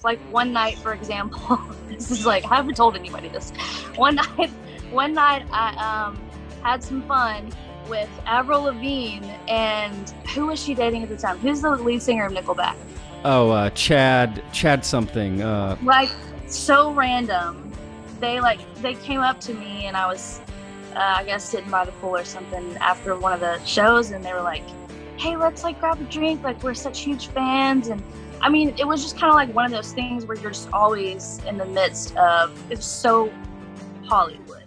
like one night, for example, this is like, I haven't told anybody this. One night I had some fun with Avril Lavigne, and who was she dating at the time? Who's the lead singer of Nickelback? Oh, Chad something. Like, so random. They came up to me, and I was, I guess, sitting by the pool or something after one of the shows, and they were like, hey, let's like grab a drink. Like, we're such huge fans. And I mean, it was just kind of like one of those things where you're just always in the midst of, it's so Hollywood.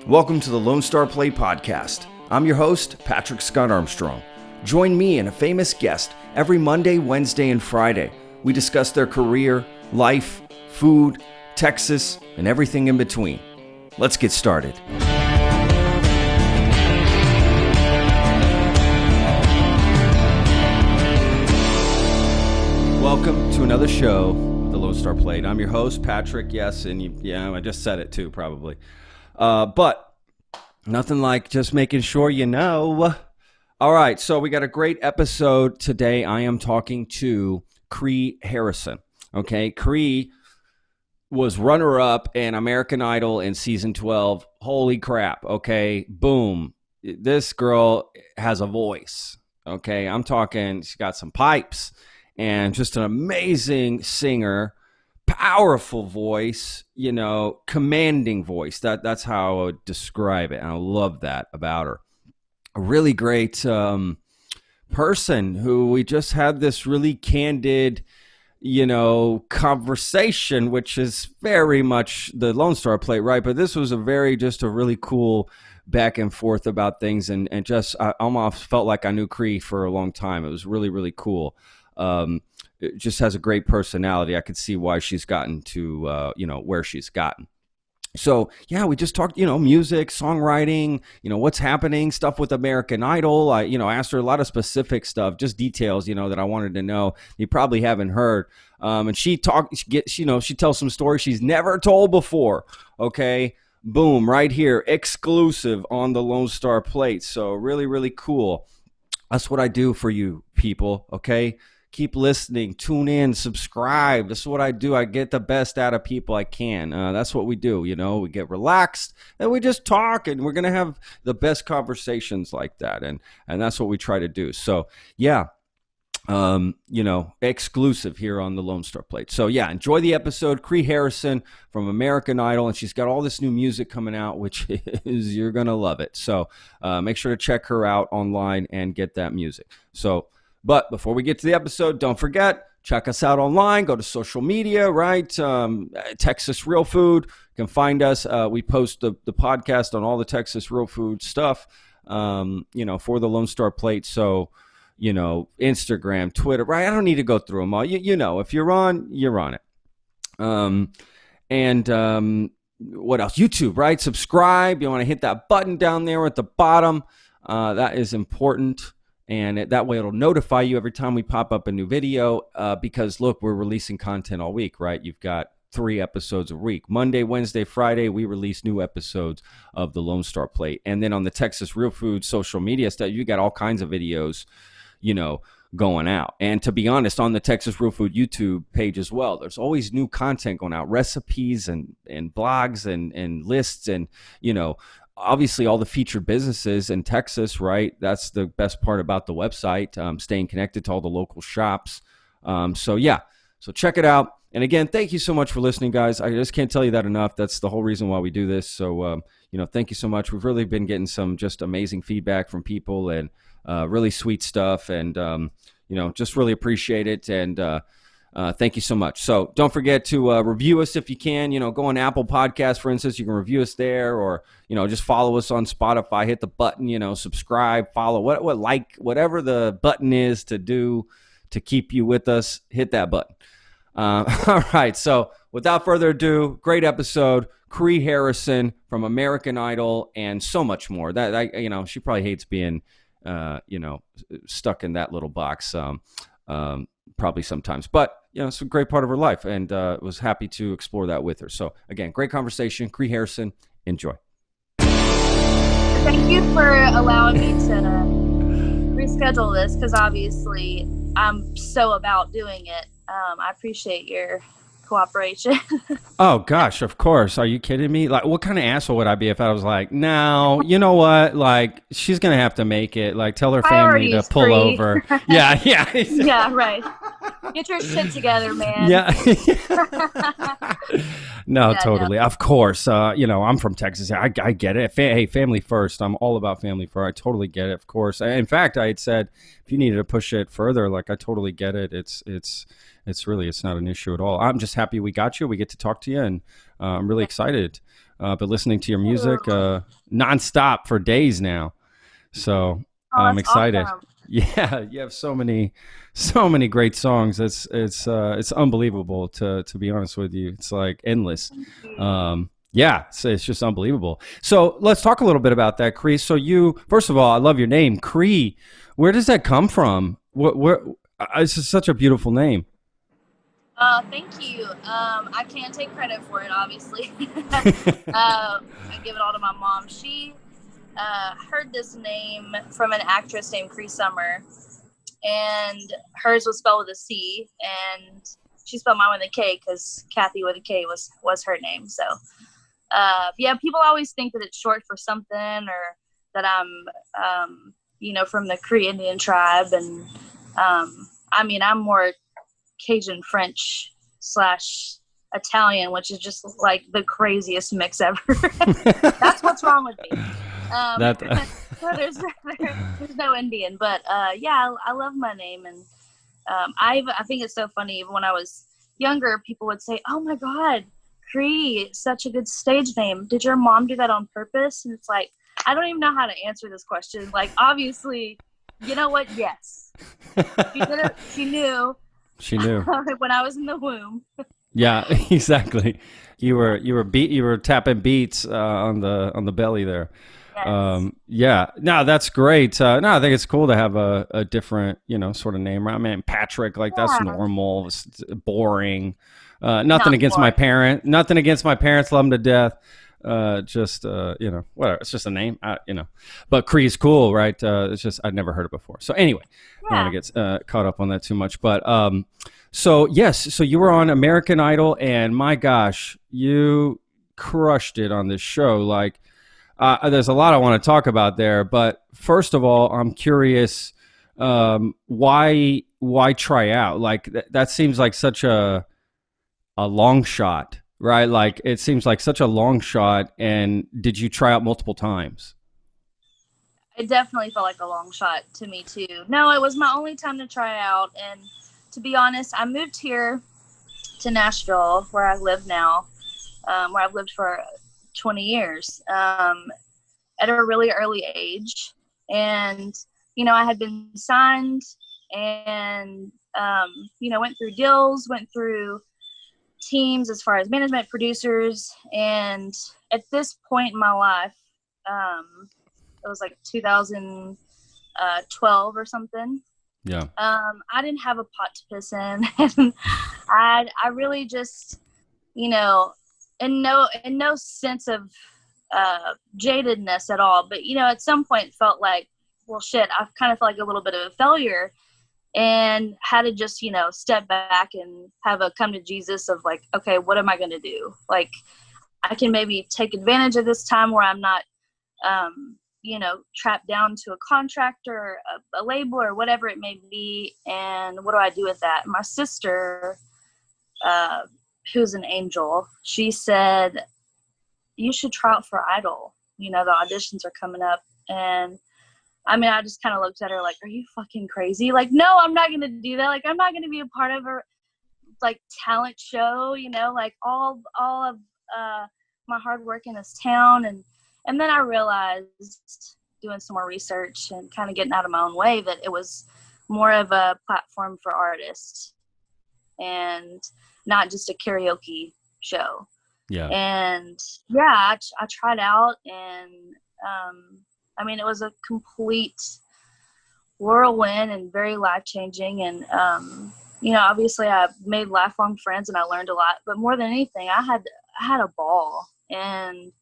Welcome to the Lone Star Play Podcast. I'm your host, Patrick Scott Armstrong. Join me and a famous guest every Monday, Wednesday, and Friday. We discuss their career, life, food, Texas, and everything in between. Let's get started. Welcome to another show of the Lone Star Plate. I'm your host, Patrick. Yes, and I just said it too, probably. But nothing like just making sure you know. All right, so we got a great episode today. I am talking to Kree Harrison. Okay, Kree was runner-up in American Idol in season 12. Holy crap, okay, boom. This girl has a voice, okay? I'm talking, she's got some pipes and just an amazing singer, powerful voice, commanding voice. That's how I would describe it, and I love that about her. A really great person who we just had this really candid conversation, which is very much the Lone Star Plate, right? But this was a really cool back and forth about things, and just I almost felt like I knew Kree for a long time. It was really, really cool. It just has a great personality. I could see why she's gotten to where she's gotten. So yeah, we just talked, music, songwriting, what's happening, stuff with American Idol. I asked her a lot of specific stuff, just details, that I wanted to know. You probably haven't heard. And she tells some stories she's never told before. Okay, boom, right here, exclusive on the Lone Star Plate. So really, really cool. That's what I do for you people. Okay. Keep listening, tune in, subscribe. This is what I do. I get the best out of people I can. That's what we do. We get relaxed and we just talk, and we're going to have the best conversations like that. And that's what we try to do. So yeah, exclusive here on the Lone Star Plate. So yeah, enjoy the episode. Kree Harrison from American Idol, and she's got all this new music coming out, which is, you're going to love it. So make sure to check her out online and get that music. But before we get to the episode, don't forget, check us out online. Go to social media, right? Texas Real Food. You can find us. We post the podcast on all the Texas Real Food stuff, for the Lone Star Plate. So, Instagram, Twitter, right? I don't need to go through them all. If you're on, you're on it. What else? YouTube, right? Subscribe. You want to hit that button down there at the bottom. That is important. And that way it'll notify you every time we pop up a new video because, look, we're releasing content all week, right? You've got 3 episodes a week. Monday, Wednesday, Friday, we release new episodes of the Lone Star Plate. And then on the Texas Real Food social media stuff, you got all kinds of videos, going out. And to be honest, on the Texas Real Food YouTube page as well, there's always new content going out, recipes and blogs and lists and, obviously all the featured businesses in Texas, right? That's the best part about the website, staying connected to all the local shops. So check it out. And again, thank you so much for listening, guys. I just can't tell you that enough. That's the whole reason why we do this. So, thank you so much. We've really been getting some just amazing feedback from people and really sweet stuff. And, just really appreciate it. And, thank you so much. So don't forget to review us if you can. Go on Apple Podcasts, for instance. You can review us there, or just follow us on Spotify. Hit the button, subscribe, follow, whatever the button is to do to keep you with us. Hit that button. All right. So without further ado, great episode. Kree Harrison from American Idol and so much more. That she probably hates being stuck in that little box. Probably sometimes, but it's a great part of her life, and was happy to explore that with her. So again, great conversation. Kree Harrison, enjoy. Thank you for allowing me to reschedule this, because obviously I'm so about doing it. I appreciate your cooperation. Oh gosh, of course. Are you kidding me? Like, what kind of asshole would I be if I was like, no, you know what? Like, she's gonna have to make it. Like, tell her family to Priorities, pull Kree. over. Yeah, yeah, Yeah, right. Get your shit together, man. yeah. No, Yeah, no. totally. Of course. I'm from Texas. I get it. Hey, family first. I'm all about family first. I totally get it. Of course. In fact, I had said if you needed to push it further, like I totally get it. It's not an issue at all. I'm just happy we got you. We get to talk to you, and I'm really excited. Been listening to your music nonstop for days now, so I'm That's excited. awesome. Yeah, you have so many great songs. It's unbelievable to be honest with you. It's like endless. Yeah, so it's just unbelievable. So let's talk a little bit about that, Kree. So first of all, I love your name, Kree. Where does that come from? It's just such a beautiful name. Thank you. I can't take credit for it, obviously. I give it all to my mom. She heard this name from an actress named Kree Summer, and hers was spelled with a C, and she spelled mine with a K because Kathy with a K was her name. So, yeah, people always think that it's short for something, or that I'm, from the Kree Indian tribe, and I'm more Cajun French / Italian, which is just like the craziest mix ever. That's what's wrong with me. So there's no Indian, but yeah, I love my name, and I think it's so funny. Even when I was younger, people would say, "Oh my God, Kree, such a good stage name. Did your mom do that on purpose?" And it's like, I don't even know how to answer this question. Like, obviously, you know what? Yes, she did it. She knew. She knew when I was in the womb. Yeah, exactly. You were tapping beats on the belly there. Yes. Yeah. No, that's great. No, I think it's cool to have a different, sort of name. I mean, Patrick, like that's normal. It's boring. Nothing Not against boring. my parent. Nothing against my parents. Love them to death. Just whatever. It's just a name. But Kree is cool, right? It's just I'd never heard it before. So anyway, I don't want to get caught up on that too much. But so yes, so you were on American Idol, and my gosh, you crushed it on this show. Like, there's a lot I want to talk about there. But first of all, I'm curious, why try out? Like that seems like such a long shot. Right, like it seems like such a long shot. And did you try out multiple times? It definitely felt like a long shot to me too. No, it was my only time to try out, and to be honest, I moved here to Nashville, where I live now, where I've lived for 20 years, at a really early age, and I had been signed, and went through deals, went through teams as far as management, producers, and at this point in my life, it was like 2012 or something. Yeah. I didn't have a pot to piss in, and I really just, in no sense of jadedness at all, but at some point felt like, well, shit, I kind of felt like a little bit of a failure, and had to just, step back and have a come to Jesus of like, okay, what am I going to do? Like, I can maybe take advantage of this time where I'm not, trapped down to a contractor, a label, or whatever it may be. And what do I do with that? My sister, who's an angel, she said, you should try out for Idol. The auditions are coming up. And I just kind of looked at her like, are you fucking crazy? Like, no, I'm not going to do that. Like, I'm not going to be a part of a like talent show, like all of my hard work in this town. And then I realized, doing some more research and kind of getting out of my own way, that it was more of a platform for artists and not just a karaoke show. Yeah. And yeah, I tried out, and it was a complete whirlwind and very life-changing. And, obviously I made lifelong friends and I learned a lot, but more than anything, I had a ball, and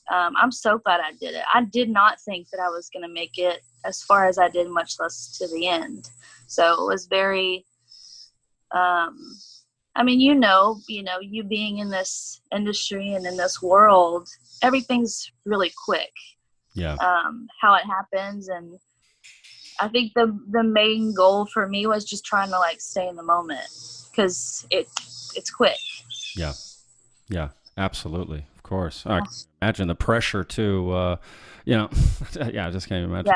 I'm so glad I did it. I did not think that I was going to make it as far as I did, much less to the end. So it was very, I mean, you being in this industry and in this world, everything's really quick. Yeah. How it happens. And I think the main goal for me was just trying to like stay in the moment, because it's quick. Yeah. Yeah, absolutely. Of course. I can imagine the pressure to, yeah, I just can't imagine.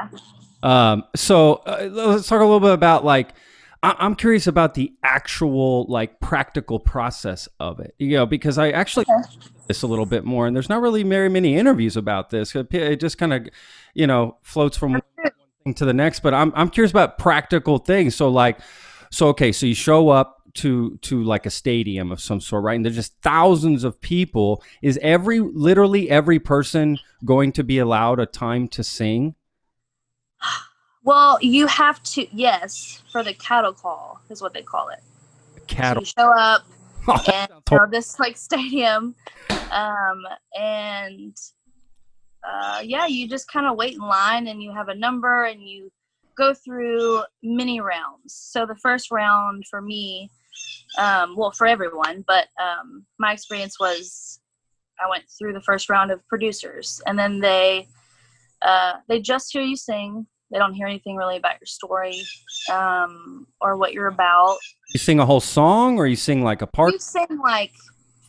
Yeah. So let's talk a little bit about like, I'm curious about the actual like practical process of it, because I actually this a little bit more, and there's not really very many interviews about this. It just kind of, floats from one thing to the next, but I'm curious about practical things. So like, okay, so you show up to like a stadium of some sort, right? And there's just thousands of people. Is literally every person going to be allowed a time to sing? Well, you have to, yes, for the cattle call is what they call it. Cattle. So you show up and this like stadium, and you just kind of wait in line, and you have a number, and you go through many rounds. So the first round for me, for everyone, but my experience was I went through the first round of producers, and then they just hear you sing. They don't hear anything really about your story, or what you're about. You sing a whole song, or you sing like a part? You sing like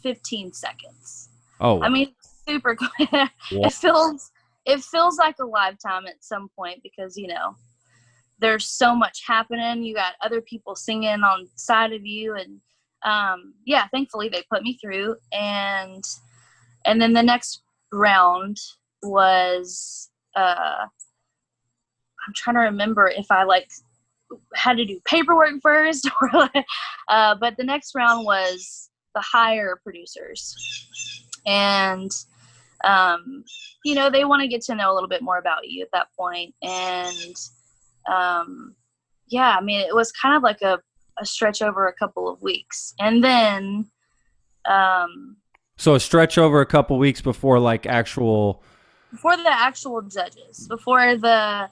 15 seconds. Oh, I mean, super quick. It feels like a lifetime at some point, because there's so much happening. You got other people singing on side of you, and thankfully they put me through, and then the next round was I'm trying to remember if I like had to do paperwork first, or but the next round was the higher producers, and they want to get to know a little bit more about you at that point. And I mean, it was kind of like a stretch over a couple of weeks, and then so a stretch over a couple weeks before the actual judges, before the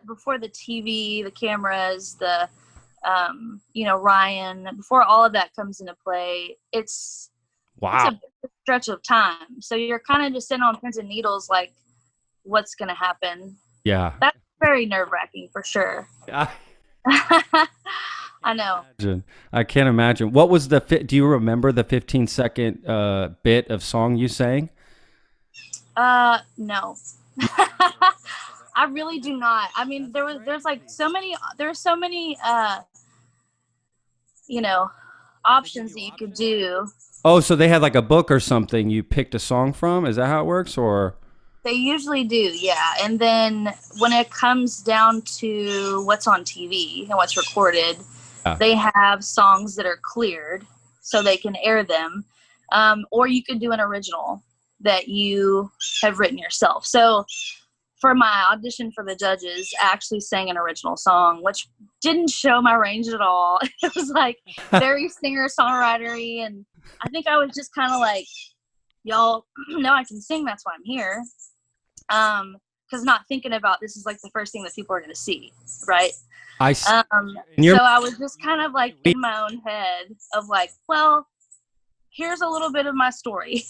before the TV, the cameras, the Ryan, before all of that comes into play. It's a stretch of time. So you're kind of just sitting on pins and needles, like, what's going to happen? Yeah. That's very nerve-wracking for sure. I know. I can't imagine. What was do you remember the 15-second bit of song you sang? No. I really do not. I mean, there's so many options that you could do. Oh, so they had like a book or something you picked a song from? Is that how it works? Or they usually do, yeah. And then when it comes down to what's on TV and what's recorded, they have songs that are cleared so they can air them. Or you could do an original that you have written yourself. So for my audition for the judges, I actually sang an original song, which didn't show my range at all. It was like very singer-songwriter-y, and I think I was just kind of like, y'all know I can sing, that's why I'm here. Because not thinking about this is like the first thing that people are going to see, right? So I was just kind of like in my own head of like, well, here's a little bit of my story.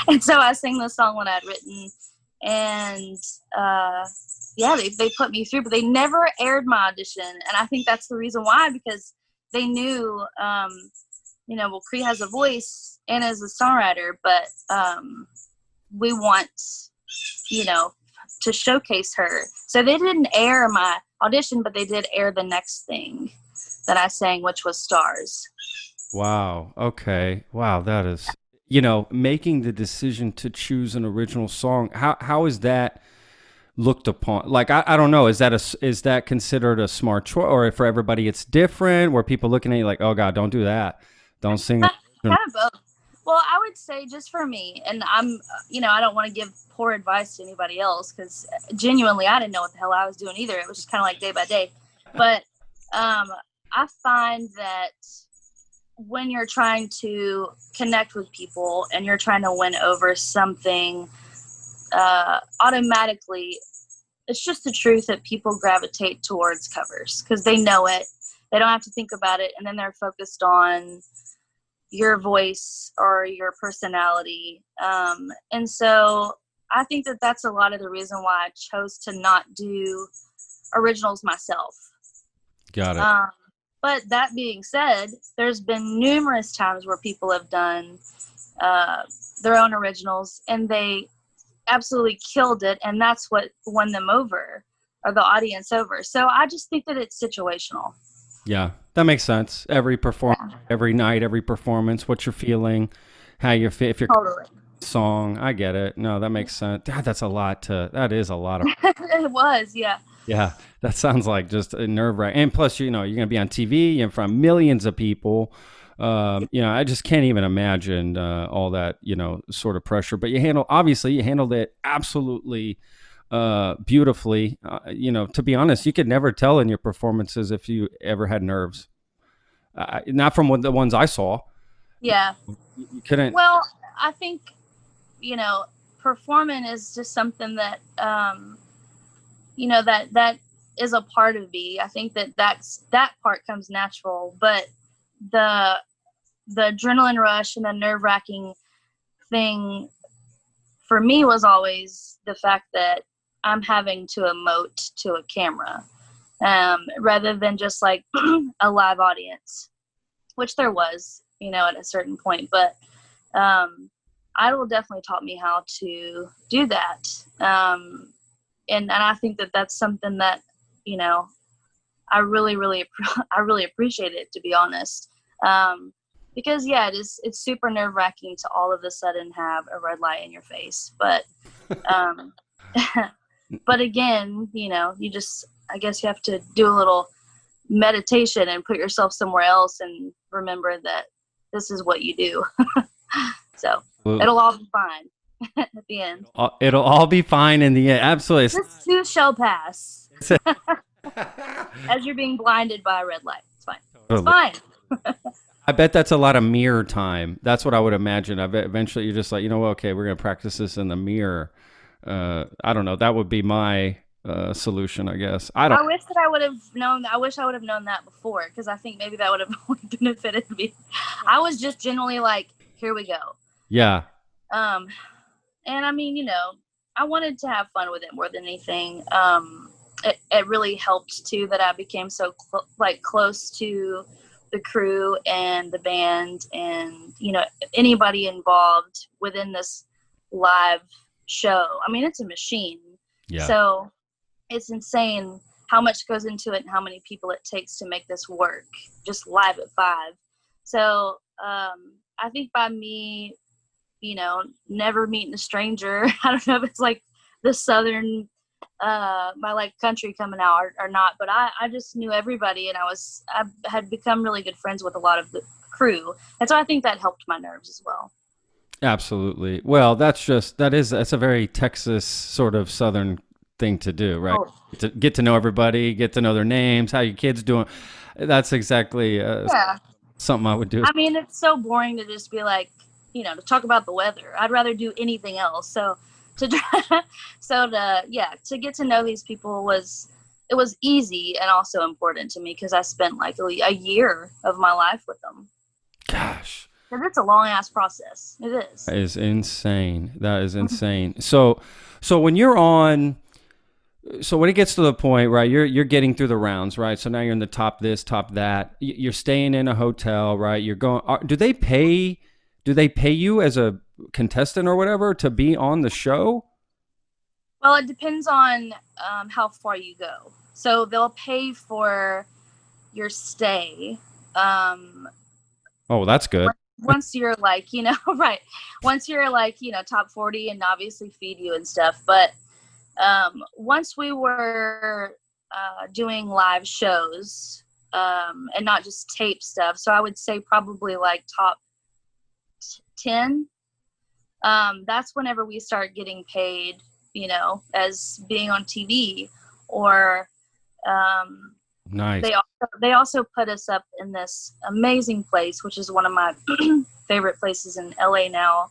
And so I sang the song when I'd written, and they put me through, but they never aired my audition. And I think that's the reason why, because they knew, Kree has a voice and is a songwriter, but we want, to showcase her. So they didn't air my audition, but they did air the next thing that I sang, which was Stars. Wow. Okay. Wow. That is, making the decision to choose an original song. How is that looked upon? Like, I don't know. Is that considered a smart choice, or for everybody it's different, where people looking at you like, oh God, don't do that. Don't sing. Kind of both. Well, I would say just for me, and I'm, I don't want to give poor advice to anybody else, because genuinely I didn't know what the hell I was doing either. It was just kind of like day by day. But I find that when you're trying to connect with people and you're trying to win over something, automatically, it's just the truth that people gravitate towards covers because they know it They don't have to think about it, and then they're focused on your voice or your personality. And so I think that that's a lot of the reason why I chose to not do originals myself. Got it. But that being said, there's been numerous times where people have done their own originals and they absolutely killed it, and that's what won them over, or the audience over. So I just think that it's situational. Yeah, that makes sense. Every performance, every night, every performance, what you're feeling, how you feel, if you're Totally. song, I get it. No, that makes sense. God, that is a lot of. It was, yeah. Yeah, that sounds like just a nerve wracking. And plus, you're going to be on TV in front of millions of people. I just can't even imagine all that, sort of pressure. But you handled it absolutely beautifully. To be honest, you could never tell in your performances if you ever had nerves. Not from the ones I saw. Yeah. You couldn't. Well, I think, performing is just something that, that is a part of me. I think that part comes natural, but the adrenaline rush and the nerve wracking thing for me was always the fact that I'm having to emote to a camera, rather than just like a live audience, which there was, at a certain point. But Idol definitely taught me how to do that. And I think that that's something that, I really, really, I really appreciate it, to be honest. Because it's super nerve wracking to all of a sudden have a red light in your face. But, but again, I guess you have to do a little meditation and put yourself somewhere else and remember that this is what you do. So it'll all be fine at the end. It'll all be fine in the end. Absolutely. This too shall pass. As you're being blinded by a red light. It's fine. It's fine. I bet that's a lot of mirror time. That's what I would imagine. I bet eventually you're just like, okay, we're going to practice this in the mirror. I don't know. That would be my solution, I guess. I wish that I would have known. I wish I would have known that before, because I think maybe that would have benefited me. I was just generally like, here we go. Yeah. And I mean, I wanted to have fun with it more than anything. It really helped too that I became so close to the crew and the band and, anybody involved within this live show. I mean, it's a machine. Yeah. So it's insane how much goes into it and how many people it takes to make this work just live at 5. So, I think by me, never meeting a stranger, I don't know if it's like the Southern, my like country coming out or not, but I just knew everybody, and I had become really good friends with a lot of the crew. And so I think that helped my nerves as well. Absolutely. Well, that's a very Texas sort of Southern thing to do, right? Oh. To get to know everybody, get to know their names, how your kid's doing. That's exactly something I would do. I mean, it's so boring to just be like, to talk about the weather. I'd rather do anything else. So to get to know these people was easy and also important to me, because I spent like a year of my life with them. Gosh. Because it's a long ass process. It is. That is insane. That is insane. So when you're on, so when it gets to the point, right, you're getting through the rounds, right? So now you're in the top this, top that. You're staying in a hotel, right? You're going. Do they pay you as a contestant or whatever to be on the show? Well, it depends on how far you go. So they'll pay for your stay. Oh, that's good. Once you're like, right. Once you're like, top 40, and obviously feed you and stuff. But once we were doing live shows and not just tape stuff, so I would say probably like top 10. That's whenever we start getting paid, as being on TV, or nice. They also put us up in this amazing place, which is one of my favorite places in LA now,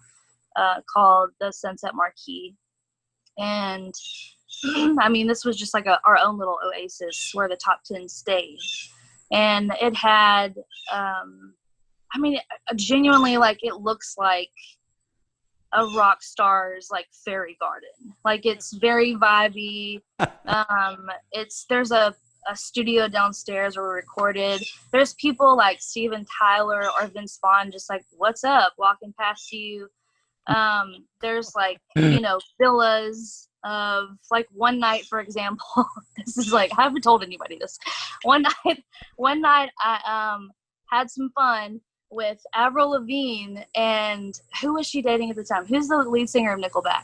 called the Sunset Marquee. And I mean, this was just like our own little oasis where the top 10 stayed. and it had, I mean, genuinely, like, it looks like a rock star's like fairy garden. Like, it's very vibey. There's a studio downstairs where we recorded. There's people like Steven Tyler or Vince Vaughn just like, what's up, walking past you. There's like, villas of like one night, for example. This is like, I haven't told anybody this. One night I had some fun with Avril Lavigne, and who was she dating at the time? Who's the lead singer of Nickelback?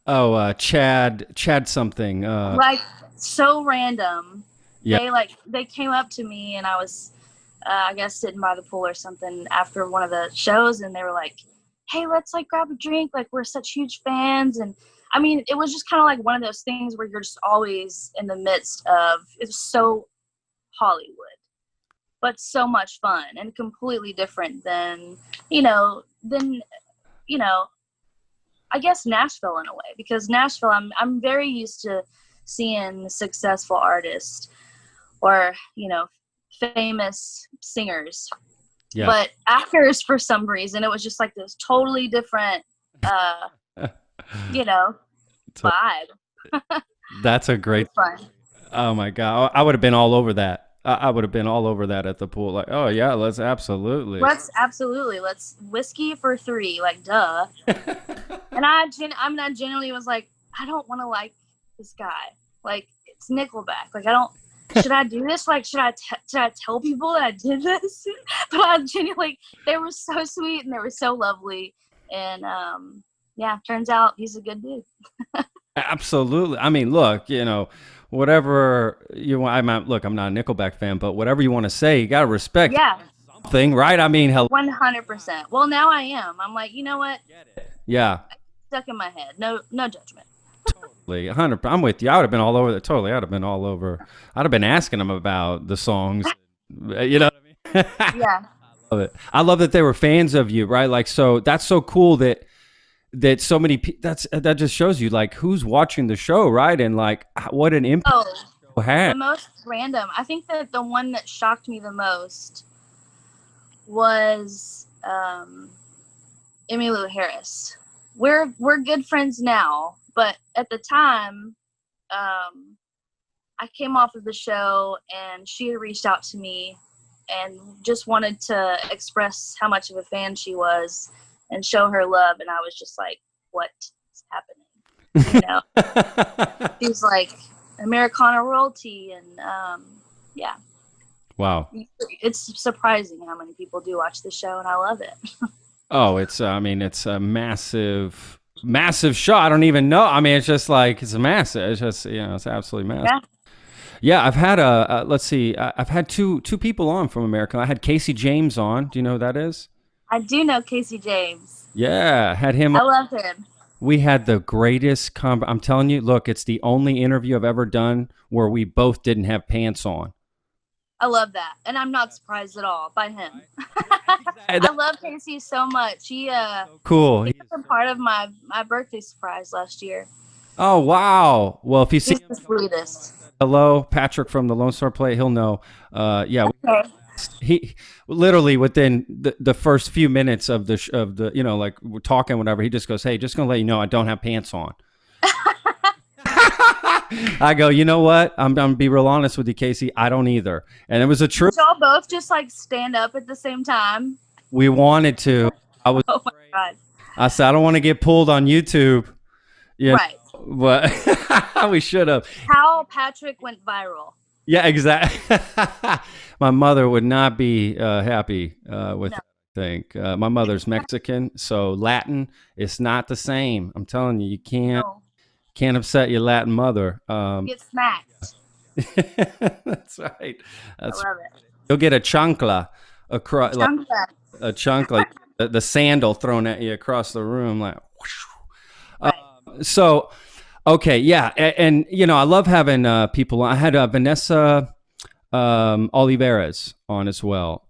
Oh, Chad something. Like, so random. Yeah. They came up to me, and I was, I guess, sitting by the pool or something after one of the shows, and they were like, hey, let's like grab a drink. Like, we're such huge fans. And I mean, it was just kind of like one of those things where you're just always in the midst of, it's so Hollywood, but so much fun and completely different than, I guess Nashville in a way, because Nashville, I'm very used to seeing successful artists or, famous singers. Yeah. But actors, for some reason, it was just like this totally different, vibe. That's a great fun. Oh my God. I would have been all over that. I would have been all over that at the pool. Like, oh yeah, let's whiskey for 3, like, duh. And I genuinely was like, I don't want to like this guy. Like, it's Nickelback. Like, should I do this? Like, should I tell people that I did this? But I genuinely, they were so sweet and they were so lovely. And turns out he's a good dude. Absolutely. I mean, look, whatever you want. I'm not a Nickelback fan, but whatever you want to say, you got to respect something, right? I mean, 100%. Well, now I am. I'm like, you know what? Yeah. Stuck in my head. No judgment. Totally. 100%. I'm with you. I would have been all over that. Totally. I'd have been all over. I'd have been asking them about the songs. You know what I mean? Yeah. I love it. I love that they were fans of you, right? Like, so that's so cool that so many people, that just shows you like who's watching the show, right? And like what an impact it had. The most random. I think that the one that shocked me the most was Emmylou Harris. We're good friends now, but at the time, I came off of the show and she had reached out to me and just wanted to express how much of a fan she was and show her love, and I was just like, what is happening? She's like Americana royalty, and wow, it's surprising how many people do watch the show, and I love it. Oh, it's a massive show. I don't even know. I mean, it's just like, it's massive. It's just, it's absolutely massive. Yeah, I've had I've had two people on from America. I had Casey James on. Do you know who that is? I do know Casey James. Yeah, had him. I love him. We had the greatest I'm telling you, look, it's the only interview I've ever done where we both didn't have pants on. I love that. And I'm not surprised at all by him. I love Casey so much. He cool. He was a part of my birthday surprise last year. Oh, wow. Well, if you see the sweetest. Hello, Patrick from the Lone Star Play, he'll know. Okay. He literally within the first few minutes of the like we're talking whatever, he just goes, hey, just gonna let you know I don't have pants on. I go, you know what, I'm gonna be real honest with you, Casey, I don't either. And it was a true. Did y'all both just like stand up at the same time? We wanted to. Oh my God. I said I don't want to get pulled on YouTube. Yeah, right. But we should have. How Patrick went viral. Yeah, exactly. My mother would not be happy with that, I think. My mother's Mexican, so Latin, it's not the same. I'm telling you, you can't upset your Latin mother. Get smacked. That's right. I love it. You'll get a chancla across, like, a chancla, the sandal thrown at you across the room, like. Right. So. Okay, yeah, and I love having people. I had Vanessa Oliveras on as well.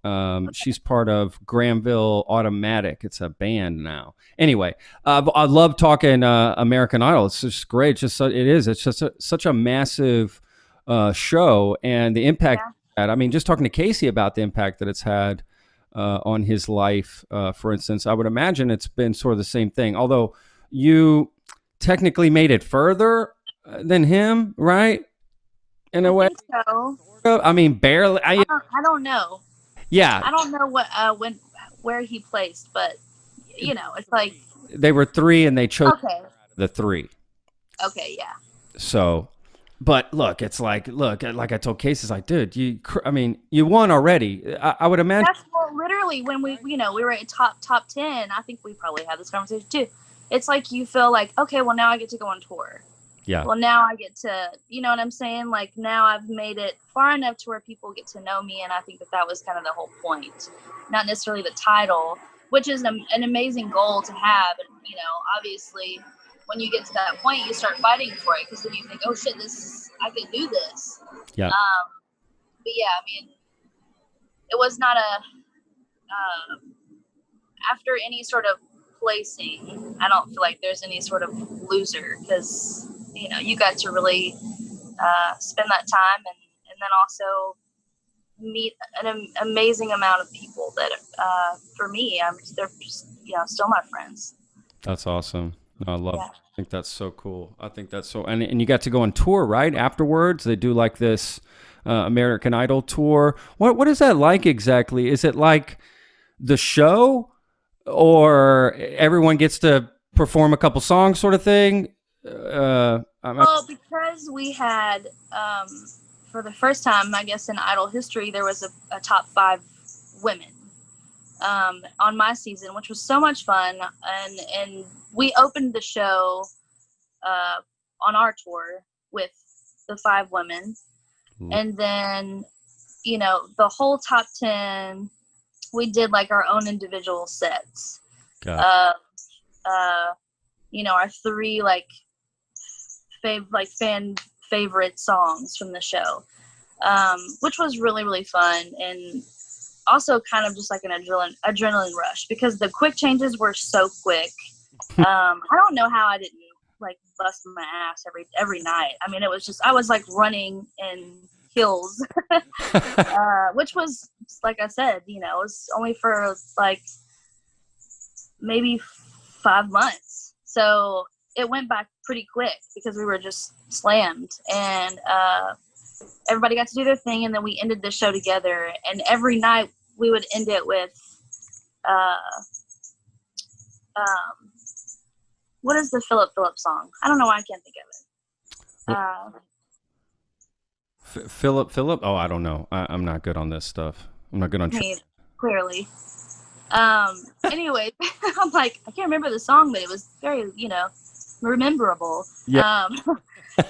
She's part of Granville Automatic. It's a band now. Anyway, I love talking American Idol. It's just great. It's just such a massive show, and the impact I mean, just talking to Casey about the impact that it's had on his life, for instance, I would imagine it's been sort of the same thing. Although you technically made it further than him, right? In a I way. think so. I mean, barely. I don't know. Yeah, I don't know what where he placed, but it's like they were three, and they chose okay, the three. okay, yeah. So, but look, it's like I told Casey, it's like, dude, I mean, you won already. I would imagine. That's literally when we were at top 10. I think we probably had this conversation too. It's like you feel like, okay, well now I get to go on tour. Yeah. Well, now I get to, you know what I'm saying? Like now I've made it far enough to where people get to know me. And I think that was kind of the whole point, not necessarily the title, which is an amazing goal to have. And, obviously when you get to that point, you start fighting for it. Cause then you think, oh shit, I can do this. Yeah. But yeah, I mean, it was not after any sort of placing, I don't feel like there's any sort of loser because, you got to really spend that time and then also meet an amazing amount of people that, for me, they're just, still my friends. That's awesome. No, I love it. I think that's so cool. I think that's so, and you got to go on tour, right? Afterwards, they do like this American Idol tour. What is that like exactly? Is it like the show, or everyone gets to perform a couple songs, sort of thing? Well, because we had, for the first time, I guess in Idol history, there was a top 5 women on my season, which was so much fun, and we opened the show on our tour with the 5 women, and then the whole top 10, we did like our own individual sets. Our 3 fan favorite songs from the show, which was really, really fun, and also kind of just like an adrenaline rush because the quick changes were so quick. I don't know how I didn't like bust my ass every night. I mean, it was just, I was like running in heels, which was, like I said, it was only for like maybe 5 months. So it went by pretty quick because we were just slammed, and everybody got to do their thing, and then we ended the show together, and every night we would end it with what is the Philip song? I don't know why I can't think of it. Philip? Oh, I don't know. I'm not good on this stuff. I'm not good on clearly. Anyway, I'm like, I can't remember the song, but it was very, rememberable. Yeah.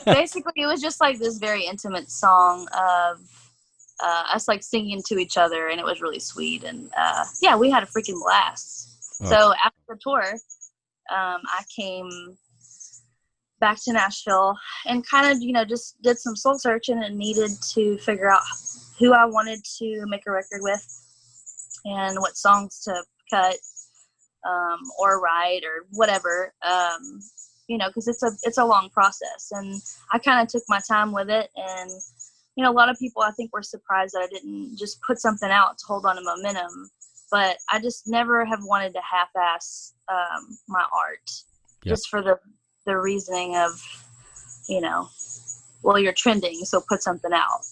Basically, it was just like this very intimate song of us like singing to each other, and it was really sweet. And we had a freaking blast. Oh. So after the tour, I came back to Nashville and kind of, just did some soul searching and needed to figure out who I wanted to make a record with and what songs to cut or write or whatever. Because it's a long process, and I kind of took my time with it. And a lot of people I think were surprised that I didn't just put something out to hold on to momentum. But I just never have wanted to half-ass my art, just for the reasoning of, well, you're trending, so put something out.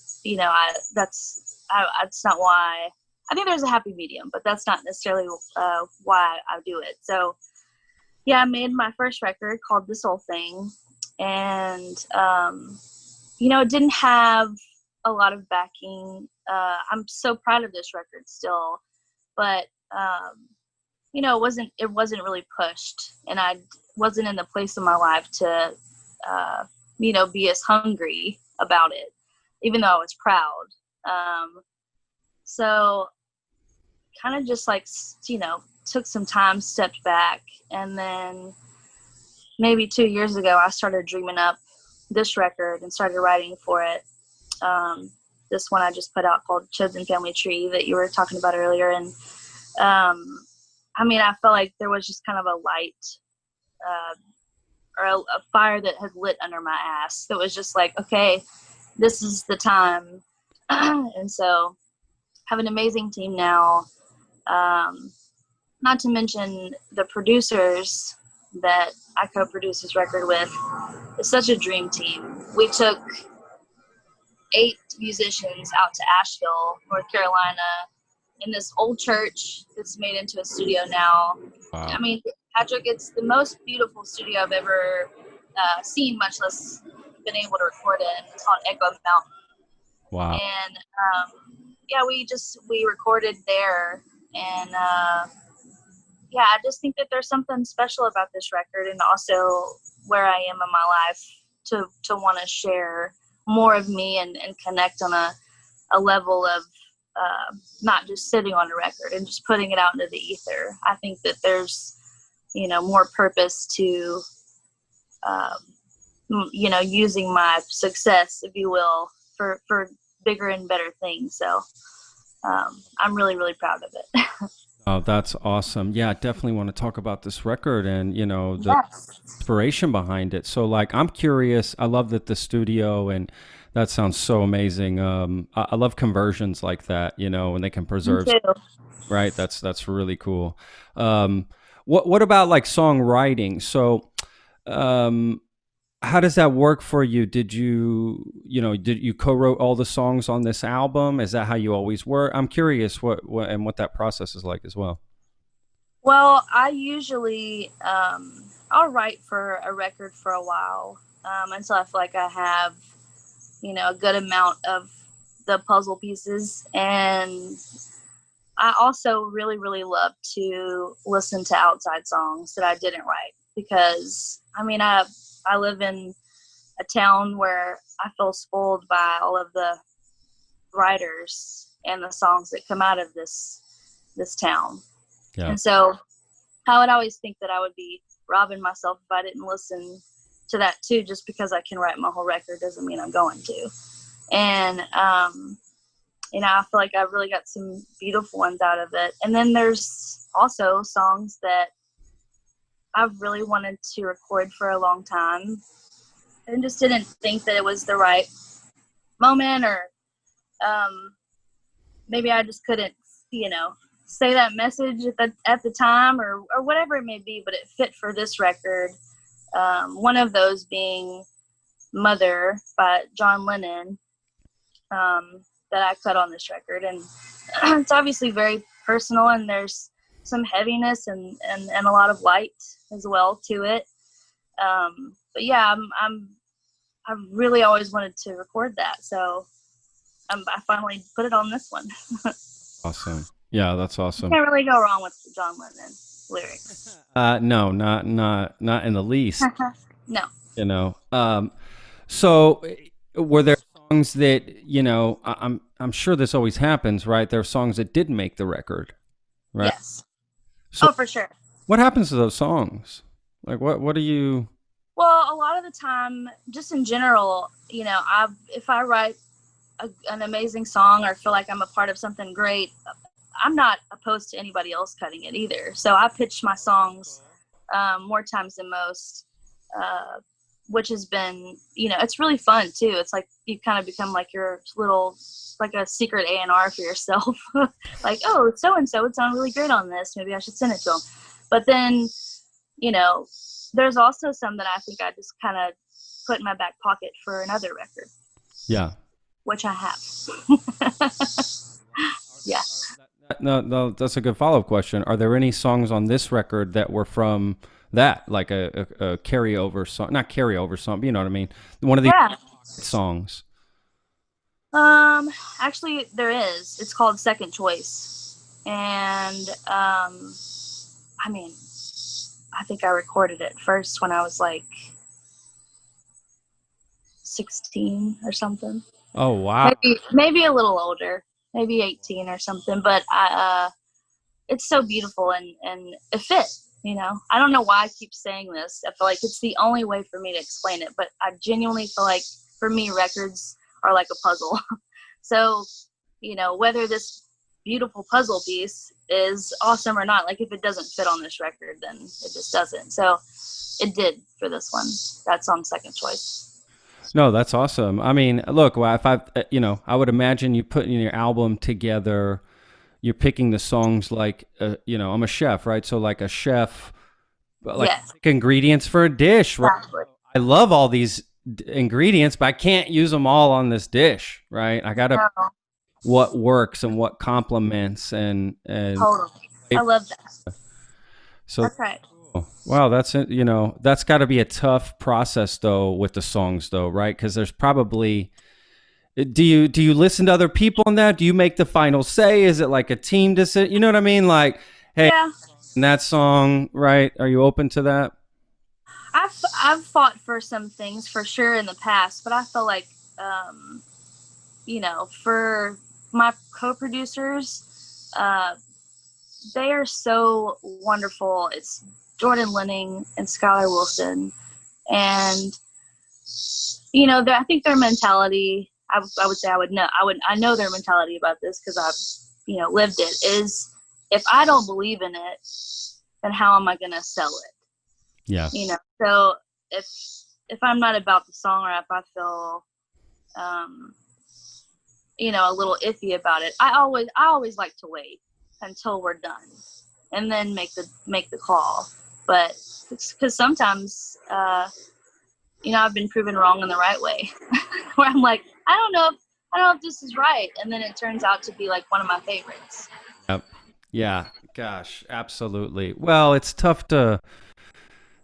That's not why. I think there's a happy medium, but that's not necessarily why I do it. So. Yeah, I made my first record called This Whole Thing, and, it didn't have a lot of backing. I'm so proud of this record still, but, it wasn't really pushed, and I wasn't in the place in my life to, be as hungry about it, even though I was proud. So kind of just like, took some time, stepped back, and then maybe 2 years ago I started dreaming up this record and started writing for it. This one I just put out called Chosen Family Tree that you were talking about earlier, and I felt like there was just kind of a light or a fire that had lit under my ass that was just like, okay, this is the time And so have an amazing team now. Not to mention the producers that I co-produced this record with. It's such a dream team. We took 8 musicians out to Asheville, North Carolina, in this old church that's made into a studio now. Wow. I mean, Patrick, it's the most beautiful studio I've ever seen, much less been able to record in. It's called Echo Mountain. Wow. And yeah, we recorded there, and yeah, I just think that there's something special about this record, and also where I am in my life to want to share more of me and connect on a level of not just sitting on a record and just putting it out into the ether. I think that there's, more purpose to, using my success, if you will, for bigger and better things. So I'm really, really proud of it. Oh, that's awesome. Yeah, I definitely want to talk about this record and, the Yes. inspiration behind it. So like, I'm curious, I love that the studio, and that sounds so amazing. I love conversions like that, when they can preserve, Me too. right? That's really cool. What about like songwriting? So, how does that work for you? Did you co-wrote all the songs on this album? Is that how you always work? I'm curious what that process is like as well. Well, I usually I'll write for a record for a while until I feel like I have, a good amount of the puzzle pieces. And I also really, really love to listen to outside songs that I didn't write, because I live in a town where I feel spoiled by all of the writers and the songs that come out of this town. Yeah. And so I would always think that I would be robbing myself if I didn't listen to that too. Just because I can write my whole record doesn't mean I'm going to. And, I feel like I've really got some beautiful ones out of it. And then there's also songs that I've really wanted to record for a long time and just didn't think that it was the right moment, or maybe I just couldn't, say that message at the time, or whatever it may be, but it fit for this record. One of those being Mother by John Lennon, that I cut on this record. And it's obviously very personal, and there's some heaviness and a lot of light as well to it. But yeah, I've really always wanted to record that. So I finally put it on this one. Awesome. Yeah, that's awesome. Can't really go wrong with the John Lennon lyrics. No, not in the least. No. So were there songs that, I'm sure this always happens, right? There are songs that didn't make the record, right? Yes. So for sure. What happens to those songs? Like, what do you? Well, a lot of the time, just in general, if I write an amazing song or feel like I'm a part of something great, I'm not opposed to anybody else cutting it either. So I pitch my songs more times than most, which has been, it's really fun too. It's like you kind of become like your little, like a secret A&R for yourself. Like, oh, so-and-so would sound really great on this. Maybe I should send it to them. But then, there's also some that I think I just kind of put in my back pocket for another record. Yeah. Which I have. Yeah. No, that's a good follow-up question. Are there any songs on this record that were from that, like a carryover song? Not carryover song, but you know what I mean? One of these songs. Actually, there is. It's called Second Choice. And, I think I recorded it first when I was like 16 or something. Oh, wow. Maybe a little older, maybe 18 or something, but it's so beautiful and it fit, I don't know why I keep saying this. I feel like it's the only way for me to explain it, but I genuinely feel like for me, records are like a puzzle. So, whether this beautiful puzzle piece is awesome or not, like if it doesn't fit on this record, then it just doesn't. So it did for this one. That's on Second Choice. No, that's awesome. I mean, look, well, if I would imagine you putting your album together, you're picking the songs like, I'm a chef, right? So like a chef, like Yes, pick ingredients for a dish, right? exactly. I love all these ingredients, but I can't use them all on this dish, right? I got to No, what works and what complements and totally. I love that. so That's right. wow, that's it. That's got to be a tough process though with the songs though, right? Because there's probably do you listen to other people on that? Do you make the final say? Is it like a team decision? You know what I mean? Like, hey, Yeah, in that song, right? Are you open to that? I've fought for some things for sure in the past, but I feel like, um, for my co-producers, they are so wonderful. It's Jordan Lenning and Skylar Wilson, and I think their mentality. I would say I know their mentality about this because I've lived it. Is if I don't believe in it, then how am I going to sell it? Yeah. So if I'm not about the song, or if I feel a little iffy about it, I always like to wait until we're done and then make the call. But because sometimes I've been proven wrong in the right way where I'm like, I don't know if this is right, and then it turns out to be like one of my favorites. Yep. Yeah. Gosh, absolutely. Well, it's tough to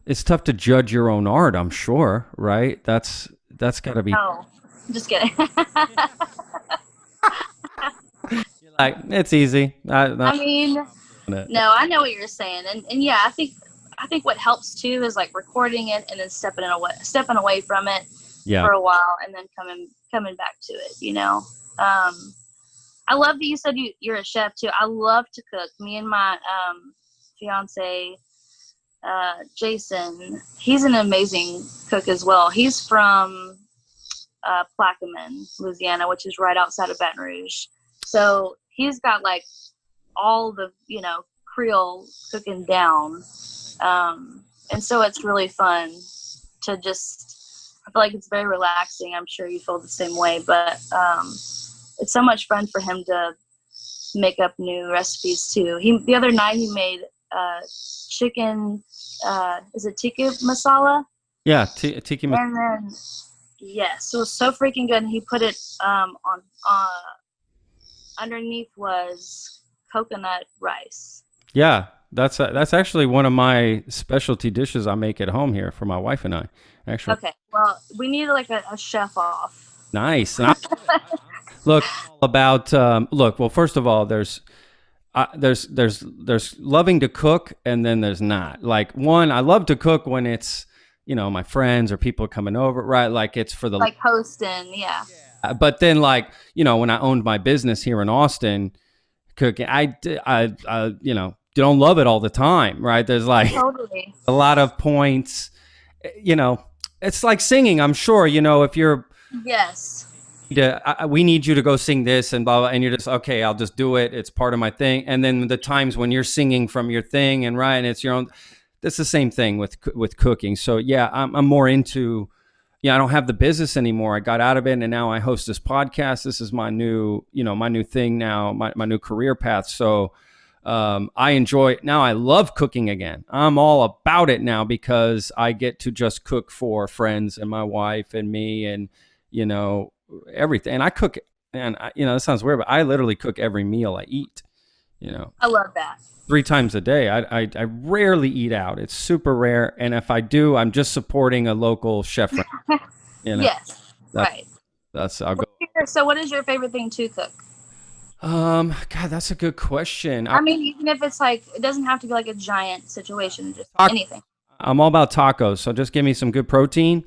judge your own art, I'm sure, right? That's got to be Oh, I'm just kidding. like it's easy. I mean, no, I know what you're saying, and yeah, I think what helps too is like recording it and then stepping away from it Yeah. for a while, and then coming back to it. I love that you said you're a chef too. I love to cook. Me and my fiance, Jason, he's an amazing cook as well. He's from Plaquemine, Louisiana, which is right outside of Baton Rouge. So he's got like all the Creole cooking down, and so it's really fun to just. I feel like it's very relaxing. I'm sure you feel the same way, but it's so much fun for him to make up new recipes too. The other night he made chicken. Is it tikka masala? Yeah, tiki. And then yes, it was so freaking good. And he put it on underneath was coconut rice. Yeah, that's actually one of my specialty dishes I make at home here for my wife and I. Actually. Okay, well, we need like a chef off. Nice. Look, about well, first of all, there's loving to cook, and then there's not. Like, one, I love to cook when it's my friends or people coming over, right? Like it's for the like hosting, yeah. But then when I owned my business here in Austin, cooking, I don't love it all the time, right? There's like totally a lot of points, it's like singing. I'm sure, if you're yes. We need you to go sing this and blah, blah, and you're just, okay, I'll just do it. It's part of my thing. And then the times when you're singing from your thing and right, and it's your own, that's the same thing with cooking. So yeah, I'm more into, I don't have the business anymore. I got out of it and now I host this podcast. This is my new, my new thing now, my new career path. So I enjoy it. Now I love cooking again. I'm all about it now because I get to just cook for friends and my wife and me and, everything. And I cook, and this sounds weird, but I literally cook every meal I eat, I love that. 3 times a day. I rarely eat out. It's super rare. And if I do, I'm just supporting a local chef. Yes. Right. I'll go. So what is your favorite thing to cook? God, that's a good question. I mean, even if it's like, it doesn't have to be like a giant situation, just anything. I'm all about tacos. So just give me some good protein.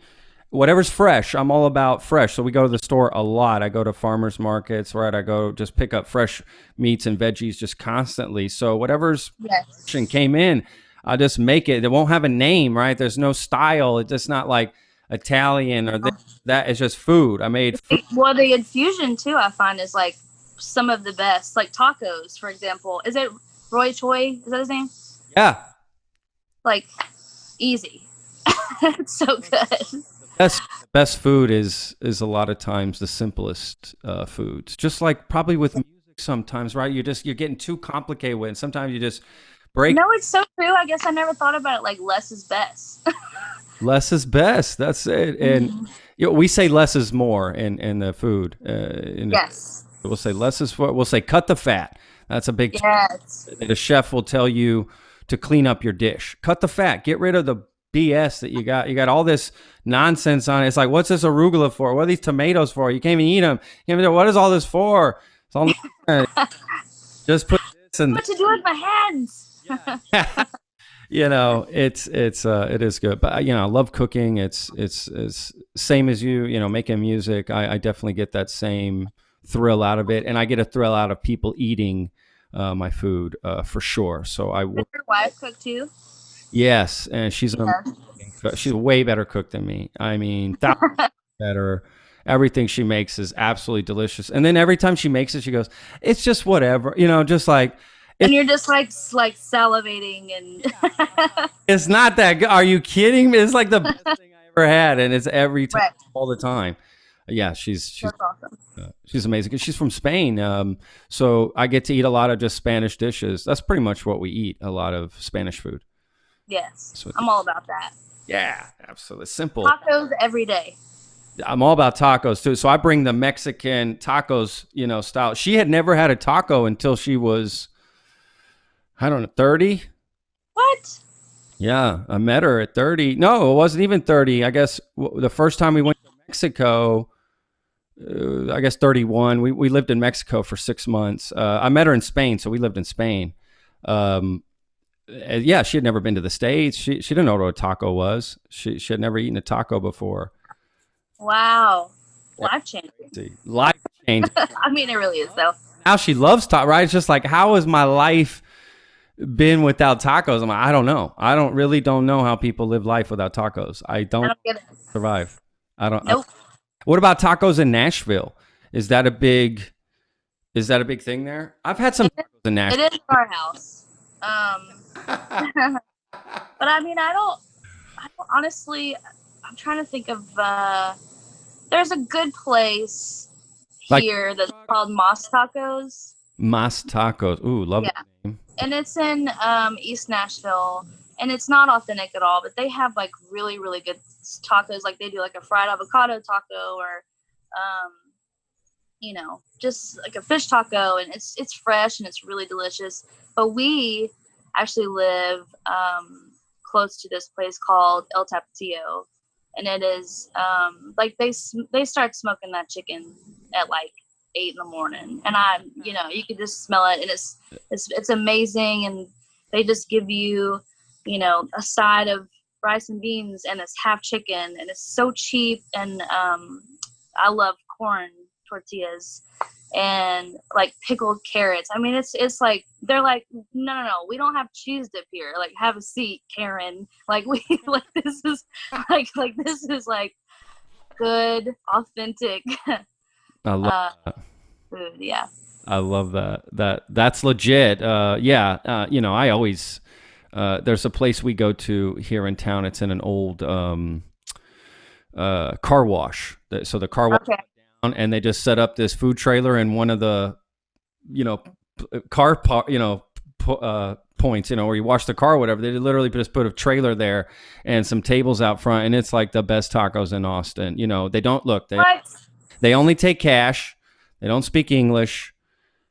Whatever's fresh, I'm all about fresh. So we go to the store a lot. I go to farmers markets, right? I go just pick up fresh meats and veggies just constantly. So whatever's fresh and came in, I'll just make it. It won't have a name, right? There's no style. It's just not like Italian or that. It's just food. I made food. Well, the infusion too, I find, is like some of the best. Like tacos, for example. Is it Roy Choi? Is that his name? Yeah. Like, easy. It's so good. Best food is a lot of times the simplest foods. Just like probably with music sometimes, right? You're getting too complicated with it. Sometimes you just break. No, it's so true. I guess I never thought about it like less is best. Less is best. That's it. And we say less is more in the food. Yes. We'll say less is what we'll say. Cut the fat. That's a big. Yes. The chef will tell you to clean up your dish. Cut the fat. Get rid of the BS that you got. You got all this nonsense on it. It's like, what's this arugula for? What are these tomatoes for? You can't even eat them. What is all this for? It's all just put this and what to do with my hands. It is good. But I love cooking. It's same as you. Making music. I definitely get that same thrill out of it, and I get a thrill out of people eating my food for sure. So I. Does your wife cook too? Yes, and she's a way better cook than me. I mean, better. Everything she makes is absolutely delicious. And then every time she makes it, she goes, "It's just whatever," just like. And you're just like salivating and. It's not that good. Are you kidding me? It's like the best thing I ever had, and it's every time, right. All the time. Yeah, she's awesome. She's amazing. She's from Spain, so I get to eat a lot of just Spanish dishes. That's pretty much what we eat. A lot of Spanish food. Yes, I'm all about that. Yeah, absolutely. Simple. Tacos every day. I'm all about tacos too. So I bring the Mexican tacos, style. She had never had a taco until she was, I don't know, 30. What? Yeah, I met her at 30. No, it wasn't even 30. I guess the first time we went to Mexico, I guess 31. We lived in Mexico for 6 months. I met her in Spain, so we lived in Spain. Yeah, she had never been to the States. She didn't know what a taco was. She had never eaten a taco before. Wow. Life changing. Life changing. I mean, it really is, though. Now she loves tacos, right? It's just like, how has my life been without tacos? I'm like, I don't know. I don't know how people live life without tacos. I don't get it. Survive. I don't. Nope. What about tacos in Nashville? Is that a big thing there? I've had some tacos in Nashville. It is our house. But I mean, I don't honestly, I'm trying to think of, there's a good place here that's called Mas Tacos. Mas Tacos. Ooh, love that name. And it's in East Nashville, and it's not authentic at all, but they have like really, really good tacos. Like they do like a fried avocado taco or, just like a fish taco, and it's fresh and it's really delicious. But we actually live close to this place called El Tapatio, and it is like they start smoking that chicken at like 8 a.m, and you can just smell it, and it's amazing. And they just give you a side of rice and beans, and it's half chicken, and it's so cheap. And I love corn tortillas and like pickled carrots. I mean, it's like they're like, no, we don't have cheese dip here. Like, have a seat, Karen. Like we like this is like good, authentic. I love that. Food. Yeah. I love that. That's legit. I always there's a place we go to here in town. It's in an old car wash. So the car wash. Okay. And they just set up this food trailer in one of the, car, points, where you wash the car or whatever. They literally just put a trailer there and some tables out front, and it's like the best tacos in Austin. They don't look. They only take cash. They don't speak English.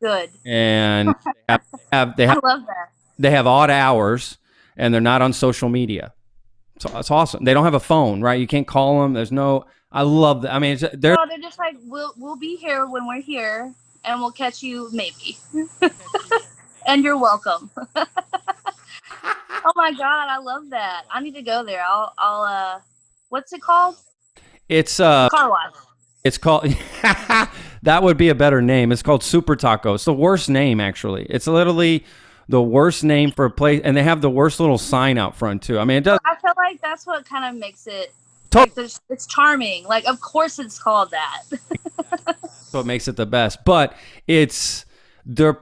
Good. And they have I love that. They have odd hours, and they're not on social media. So it's awesome. They don't have a phone, right? You can't call them. There's no. I love that. I mean, they're just like, we'll be here when we're here, and we'll catch you maybe. And you're welcome. Oh my God, I love that. I need to go there. I'll what's it called? It's car wash. It's called that would be a better name. It's called Super Taco. It's the worst name, actually. It's literally the worst name for a place, and they have the worst little sign out front too. I mean, it does. I feel like that's what kind of makes it. Like it's charming. Like, of course it's called that. That's what makes it the best. But it's they're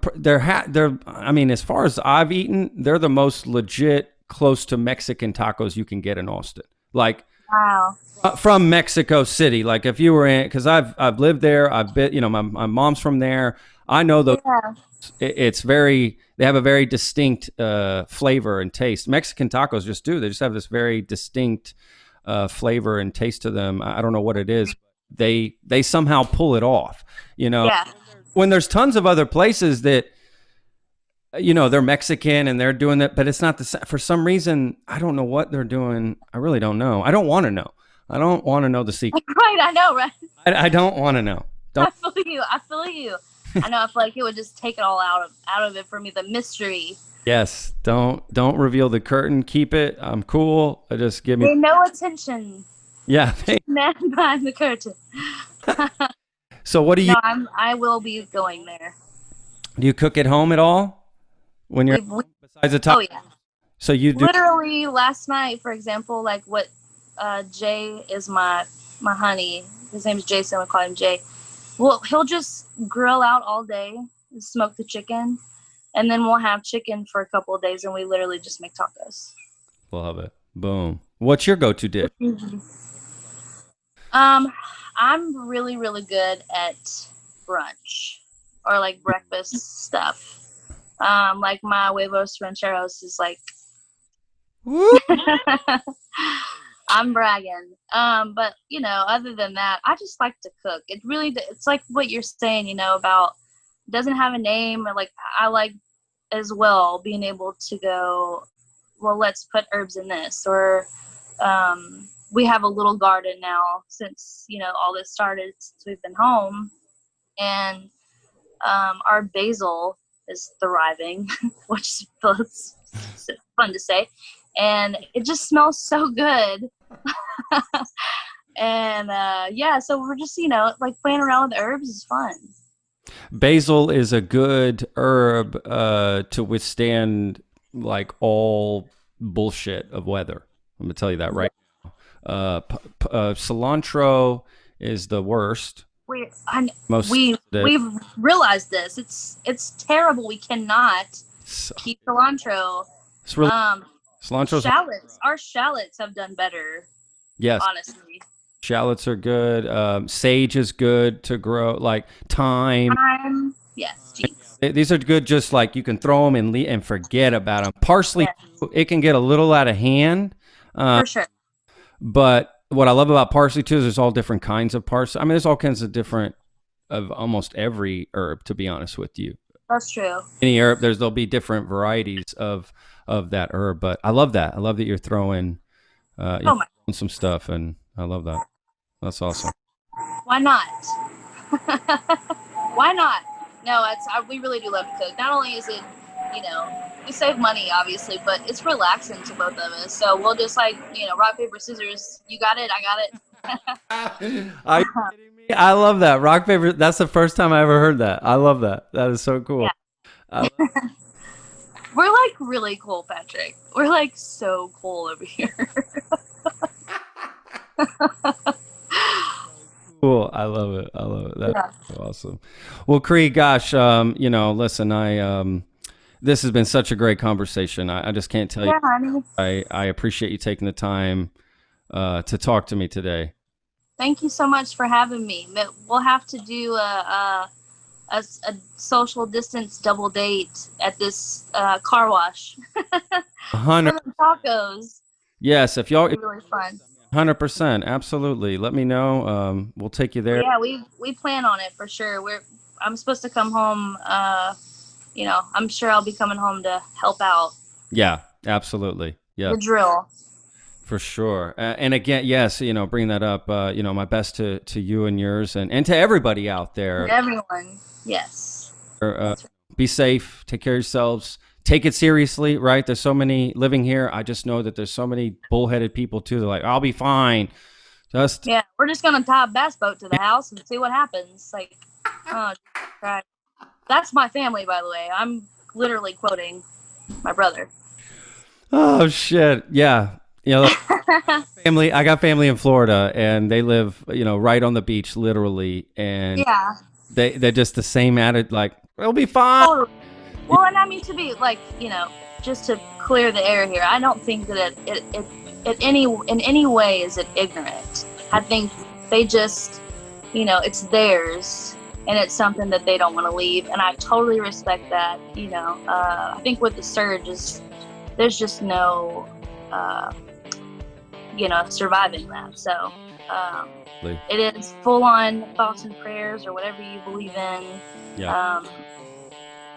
I mean, as far as I've eaten, they're the most legit, close to Mexican tacos you can get in Austin. Like, Wow. From Mexico City. Like if you were in, because I've lived there. I've been, my mom's from there. I know those. Yeah. It's very. They have a very distinct flavor and taste. Mexican tacos just do. They just have this very distinct flavor and taste to them. I don't know what it is. They somehow pull it off. Yeah. When there's tons of other places that they're Mexican and they're doing that, but it's not the same. For some reason, I don't know what they're doing. I really don't know. I don't want to know. I don't want to know the secret. Right, I know, right? I don't want to know. I feel you. I know. I feel like it would just take it all out of it for me. The mystery. Yes. Don't reveal the curtain. Keep it. I'm cool. Just give me. Pay no attention. Yeah. Man behind the curtain. So what do you? No, I will be going there. Do you cook at home at all when you're besides the top? Oh yeah. So you do literally last night, for example, like what Jay is my honey. His name is Jason. We call him Jay. Well, he'll just grill out all day, and smoke the chicken, and then we'll have chicken for a couple of days, and we literally just make tacos. Love it. Boom. What's your go-to dish? I'm really, really good at brunch or like breakfast stuff. Like my huevos rancheros is like, I'm bragging. But other than that, I just like to cook. It's like what you're saying, about doesn't have a name, or like I like as well being able to go, well, let's put herbs in this, or we have a little garden now since all this started, since we've been home, and our basil is thriving, which is fun to say, and it just smells so good. And so we're just like playing around with herbs is fun. Basil is a good herb to withstand like all bullshit of weather. I'm gonna tell you that right now. Cilantro is the worst. We've realized this. It's terrible. We cannot keep cilantro. It's really cilantro's shallots. Our shallots have done better. Yes, honestly. Shallots are good. Sage is good to grow. Like thyme. Yes. Geez. These are good. Just like you can throw them and forget about them. Parsley, it can get a little out of hand. For sure. But what I love about parsley too is there's all different kinds of parsley. I mean, there's all kinds of different of almost every herb. To be honest with you, that's true. Any herb, there'll be different varieties of that herb. But I love that. I love that you're throwing some stuff, and I love that. That's awesome. Why not? Why not? No, we really do love to cook. Not only is it, we save money obviously, but it's relaxing to both of us. So we'll just rock, paper, scissors. You got it. I got it. Are you kidding me? I love that. Rock, paper. That's the first time I ever heard that. I love that. That is so cool. Yeah. We're like really cool, Patrick. We're like so cool over here. Cool. I love it. That's awesome. Well, Kree, gosh, listen, this has been such a great conversation. I just can't tell you. Honey. I appreciate you taking the time to talk to me today. Thank you so much for having me. We'll have to do a social distance double date at this car wash. 100 tacos. Yes, if y'all. It'll be really fun. 100%, absolutely. Let me know. We'll take you there. Yeah, we plan on it for sure. I'm supposed to come home. I'm sure I'll be coming home to help out. Yeah, absolutely. Yeah, the drill. For sure. And again, yes, bring that up. My best to you and yours, and to everybody out there. Everyone, yes. Be safe. Take care of yourselves. Take it seriously, right? There's so many living here. I just know that there's so many bullheaded people too. They're like, I'll be fine. We're just gonna tie a bass boat to the house and see what happens. Like, oh, God. That's my family, by the way. I'm literally quoting my brother. Oh shit, yeah. Family. I got family in Florida, and they live, right on the beach, literally, and they're just the same attitude. Like, it'll be fine. Well, and I mean, to be like, just to clear the air here, I don't think that it in any way is it ignorant. I think they just, it's theirs, and it's something that they don't want to leave, and I totally respect that. I think with the surge there's just no surviving that. So it is full on thoughts and prayers, or whatever you believe in. Yeah.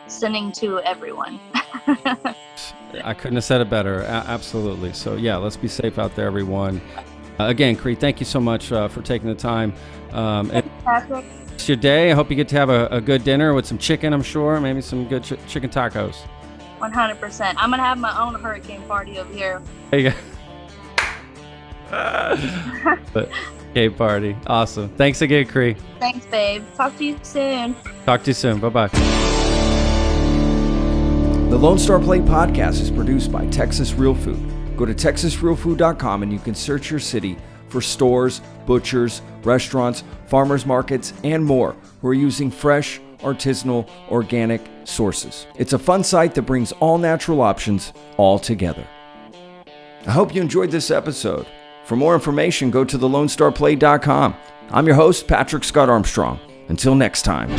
Sending to everyone. I couldn't have said it better. Absolutely. So yeah, let's be safe out there, everyone. Again, Kree, thank you so much for taking the time. Thank you, Patrick. It's your day. I hope you get to have a good dinner with some chicken, I'm sure. Maybe some good chicken tacos. 100%. I'm going to have my own hurricane party over here. There you go. Okay, party. Awesome. Thanks again, Kree. Thanks, babe. Talk to you soon. Talk to you soon. Bye-bye. The Lone Star Plate podcast is produced by Texas Real Food. Go to texasrealfood.com and you can search your city for stores, butchers, restaurants, farmers markets, and more who are using fresh, artisanal, organic sources. It's a fun site that brings all natural options all together. I hope you enjoyed this episode. For more information, go to thelonestarplate.com. I'm your host, Patrick Scott Armstrong. Until next time.